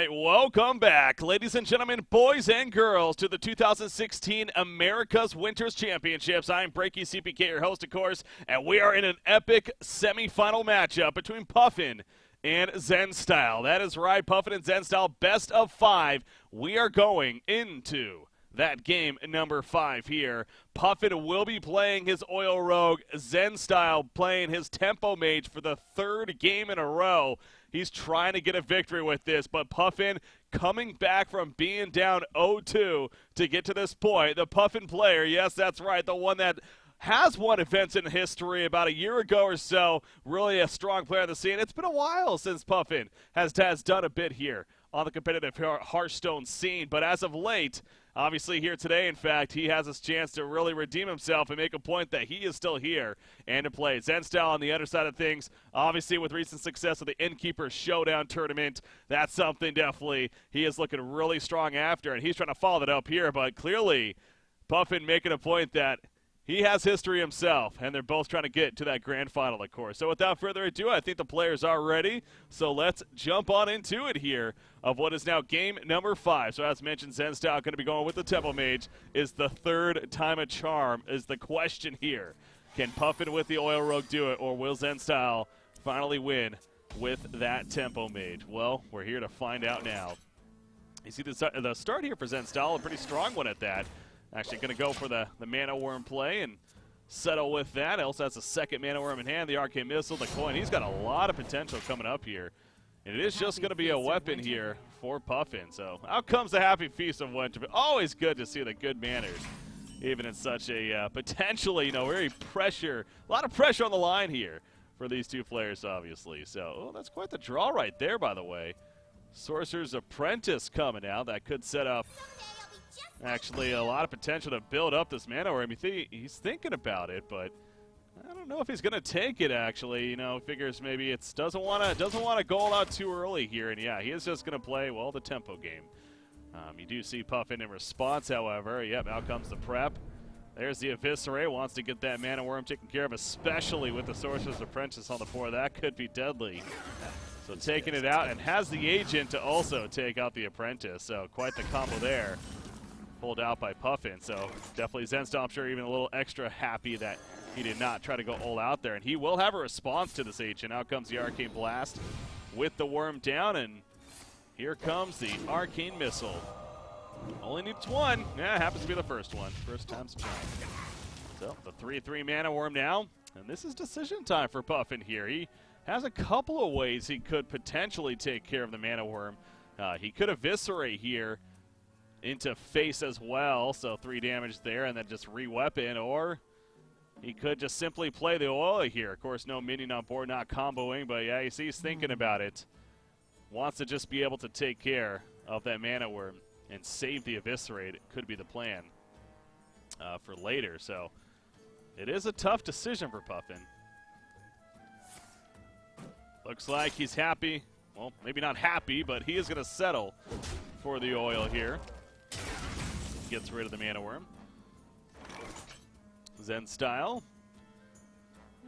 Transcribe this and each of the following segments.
right, welcome back, ladies and gentlemen, boys and girls, to the 2016 America's Winters Championships. I'm Breaky CPK, your host, of course, and we are in an epic semifinal matchup between Puffin and Zen Style. That is right, Puffin and Zen Style, best of 5. We are going into that game number 5 here. Puffin will be playing his Oil Rogue, Zen Style playing his Tempo Mage for the 3rd game in a row. He's trying to get a victory with this, but Puffin coming back from being down 0-2 to get to this point. The Puffin player, yes, that's right, the one that has won events in history about a year ago or so. Really a strong player on the scene. It's been a while since Puffin has done a bit here on the competitive Hearthstone scene, but as of late, obviously here today, in fact, he has his chance to really redeem himself and make a point that he is still here and to play. Zen Style on the other side of things, obviously with recent success of the Innkeeper Showdown tournament, that's something definitely he is looking really strong after, and he's trying to follow that up here, but clearly Puffin making a point that he has history himself, and they're both trying to get to that grand final, of course. So without further ado, I think the players are ready. So let's jump on into it here of what is now game number 5. So as mentioned, Zen Style going to be going with the Tempo Mage. Is the 3rd time a charm is the question here. Can Puffin with the Oil Rogue do it, or will Zen Style finally win with that Tempo Mage? Well, we're here to find out now. You see the start here for Zen Style, a pretty strong one at that. Actually going to go for the Mana Worm play and settle with that. Also has a 2nd Mana Worm in hand, the Arcane Missile, the coin. He's got a lot of potential coming up here. And it is just going to be a weapon here for Puffin. So out comes the Happy Feast of Winter. But always good to see the good manners, even in such a potentially, a lot of pressure on the line here for these two players, obviously. So that's quite the draw right there, by the way. Sorcerer's Apprentice coming out. That could set up actually a lot of potential to build up this Mana Worm. He's thinking about it, but I don't know if he's going to take it, actually. Figures maybe it doesn't want to go all out too early here. And yeah, he is just going to play, well, the tempo game. You do see Puffin in response, however. Yep, out comes the prep. There's the Eviscerate. Wants to get that Mana Worm taken care of, especially with the Sorcerer's Apprentice on the board. That could be deadly. So taking it out, and has the Agent to also take out the Apprentice. So quite the combo there. Pulled out by Puffin, so definitely Zen Style, I'm sure, even a little extra happy that he did not try to go all out there. And he will have a response to this Agent. Out comes the Arcane Blast with the Worm down, and here comes the Arcane Missile. Only needs one. Yeah, happens to be the first one. First time's a charm. So the 3/3 Mana Worm now, and this is decision time for Puffin here. He has a couple of ways he could potentially take care of the Mana Worm. He could Eviscerate here into face as well, so 3 damage there, and then just re-weapon, or he could just simply play the oil here. Of course, no minion on board, not comboing, but yeah, you see he's thinking about it. Wants to just be able to take care of that Mana Worm and save the Eviscerate. It could be the plan for later, so it is a tough decision for Puffin. Looks like he's happy. Well, maybe not happy, but he is going to settle for the oil here. Gets rid of the Mana Worm. Zen Style.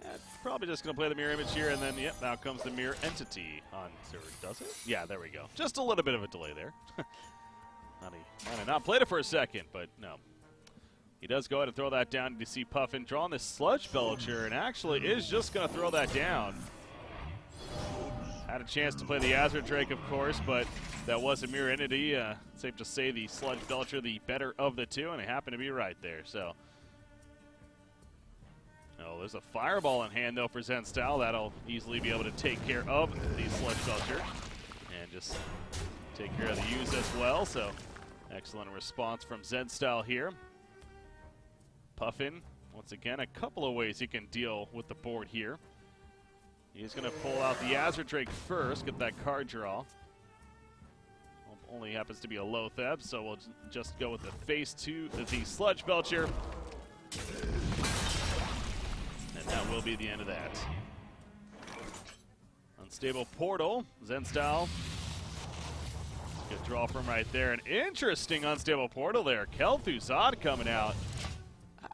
Yeah, probably just going to play the Mirror Image here, and then, yep, now comes the Mirror Entity on server, does it? Yeah, there we go. Just a little bit of a delay there. Might have not played it for a second, but no. He does go ahead and throw that down. You see Puffin drawing this Sludge Belcher, and actually is just going to throw that down. Had a chance to play the Azure Drake, of course, but that was a Mirror Entity. Safe to say the Sludge Belcher, the better of the two, and it happened to be right there. So, there's a Fireball in hand, though, for Zen Style. That'll easily be able to take care of the Sludge Belcher and just take care of the Use as well. So, excellent response from Zen Style here. Puffin, once again, a couple of ways he can deal with the board here. He's going to pull out the Azure Drake first, get that card draw. Only happens to be a low Theb, so we'll just go with the face to the Sludge Belcher. And that will be the end of that. Unstable Portal, Zen Style. Good draw from right there. An interesting Unstable Portal there. Kel'Thuzad coming out.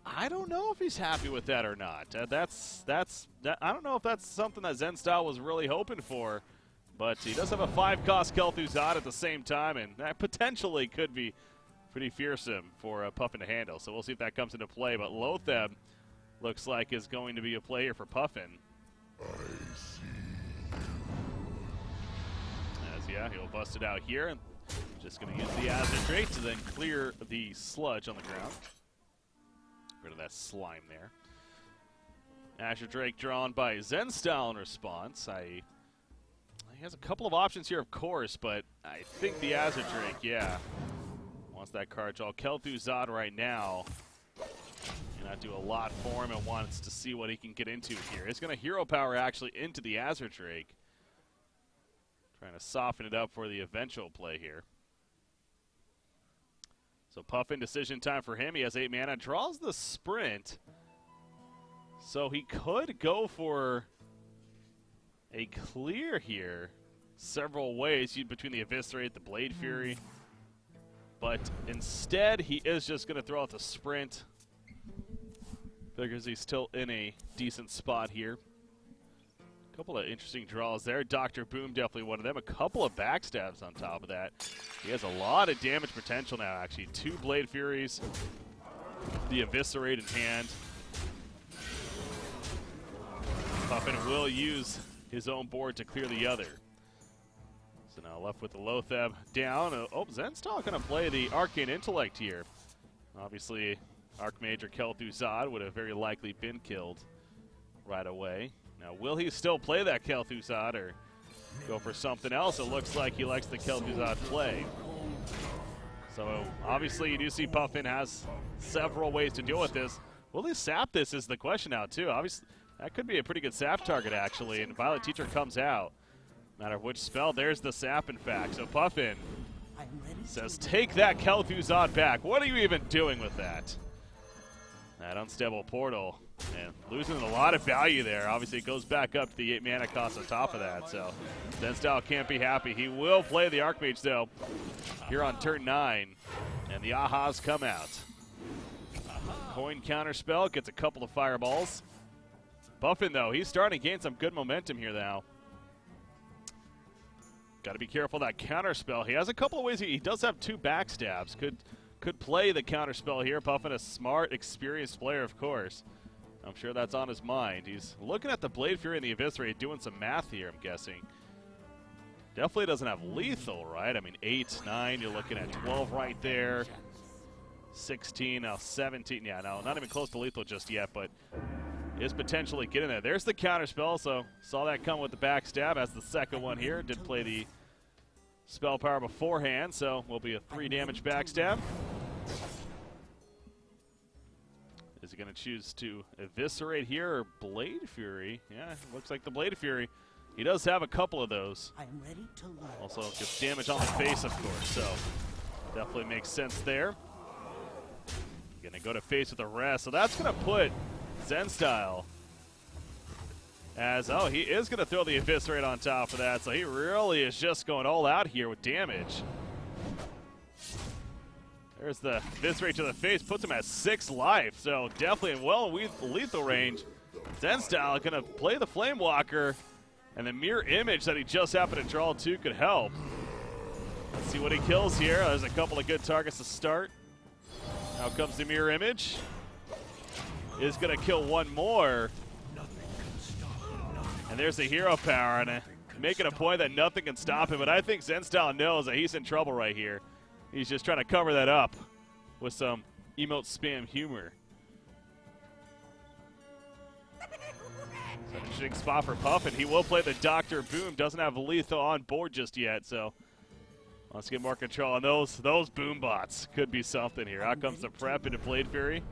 I don't know if he's happy with that or not. I don't know if that's something that Zen Style was really hoping for. But he does have a 5-cost Kel'Thuzad at the same time, and that potentially could be pretty fearsome for Puffin to handle. So we'll see if that comes into play. But Lotheb looks like is going to be a player for Puffin. As, yeah, he'll bust it out here. And just going to use the Azure Drake to then clear the sludge on the ground. Rid of that slime there. Azure Drake drawn by Zenstyle in response. He has a couple of options here, of course, but I think the Azure Drake, yeah, wants that card draw. Kel'Thuzad right now cannot do a lot for him and wants to see what he can get into here. It's going to hero power actually into the Azure Drake. Trying to soften it up for the eventual play here. So Puffin, decision time for him. He has 8 mana, draws the sprint. So he could go for a clear here several ways between the Eviscerate, the Blade Fury. But instead, he is just going to throw out the sprint. Figures he's still in a decent spot here. A couple of interesting draws there. Dr. Boom definitely one of them. A couple of backstabs on top of that. He has a lot of damage potential now, actually. 2 Blade Furies, the Eviscerate in hand. Puffin will use his own board to clear the other. So now left with the Lotheb down. Oh, Zenstyle going to play the Arcane Intellect here. Obviously, Archmage or Kel'Thuzad would have very likely been killed right away. Now, will he still play that Kel'Thuzad or go for something else? It looks like he likes the Kel'Thuzad play. So obviously, you do see Puffin has several ways to deal with this. Will he sap this is the question now, too. Obviously, that could be a pretty good sap target, actually, and Violet Teacher comes out. No matter which spell, there's the sap, in fact. So Puffin says, take that Kel'Thuzad back. What are you even doing with that? That unstable portal, and losing a lot of value there. Obviously, it goes back up to the 8 mana cost on top of that, so Zenstyle can't be happy. He will play the Archmage, though, here on turn 9, and the Ahas come out. Coin counter spell, gets a couple of fireballs. Puffin, though, he's starting to gain some good momentum here now. Got to be careful that counter spell. He has a couple of ways. He does have 2 backstabs. Could play the counter spell here. Puffin, a smart, experienced player, of course. I'm sure that's on his mind. He's looking at the Blade Fury and the Eviscerate, doing some math here, I'm guessing. Definitely doesn't have lethal, right? I mean, 8, 9, you're looking at 12 right there. 16, now 17. Yeah, no, not even close to lethal just yet, but is potentially getting there. There's the counter spell, so saw that come with the backstab as the second one here. Did play the spell power beforehand, so will be a 3 damage backstab. Is he going to choose to Eviscerate here or Blade Fury? Yeah, looks like the Blade Fury. He does have a couple of those. Also gets damage on the face, of course, so definitely makes sense there. Going to go to face with the rest, so that's going to put Zenstyle as, oh, he is going to throw the Eviscerate on top of that, so he really is just going all out here with damage. There's the Eviscerate to the face, puts him at 6 life, so definitely well lethal range. Zenstyle going to play the Flame Walker, and the Mirror Image that he just happened to draw too could help. Let's see what he kills here. There's a couple of good targets to start. Now comes the Mirror Image. Is going to kill one more. And there's the hero power, and making a point that nothing can stop him, but I think Zenstyle knows that he's in trouble right here. He's just trying to cover that up with some emote spam humor. So interesting spot for Puffin. He will play the Dr. Boom. Doesn't have lethal on board just yet, so let's get more control on those boom bots. Could be something here. Out comes the prep into Blade Fury.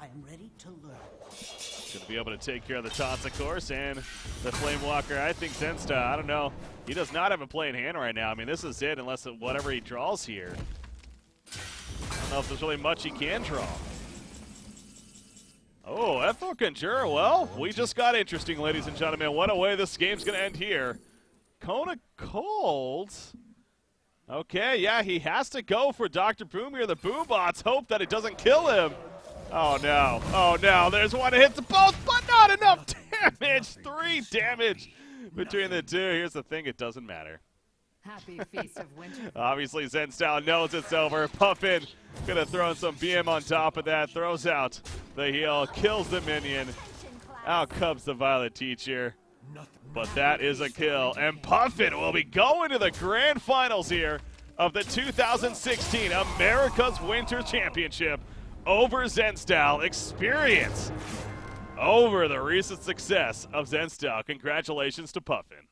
I am ready to learn. Going to be able to take care of the taunts, of course, and the Flame Walker. I think Zenstyle, I don't know. He does not have a play in hand right now. I mean, this is it unless whatever he draws here. I don't know if there's really much he can draw. Oh, Ethel Conjure. Well, we just got interesting, ladies and gentlemen. What a way this game's going to end here. Kona Cold. Okay, yeah, he has to go for Dr. Boom here. The Boom bots hope that it doesn't kill him. Oh, no. Oh, no. There's one that hits the both, but not enough damage! 3 damage between the two. Here's the thing, it doesn't matter. Happy Feast of Winter. Obviously, Zen Style knows it's over. Puffin gonna throw in some BM on top of that. Throws out the heal, kills the minion. Out comes the Violet Teacher. But that is a kill. And Puffin will be going to the grand finals here of the 2016 America's Winter Championship over Zen Style. Experience over the recent success of Zen Style. Congratulations to Puffin.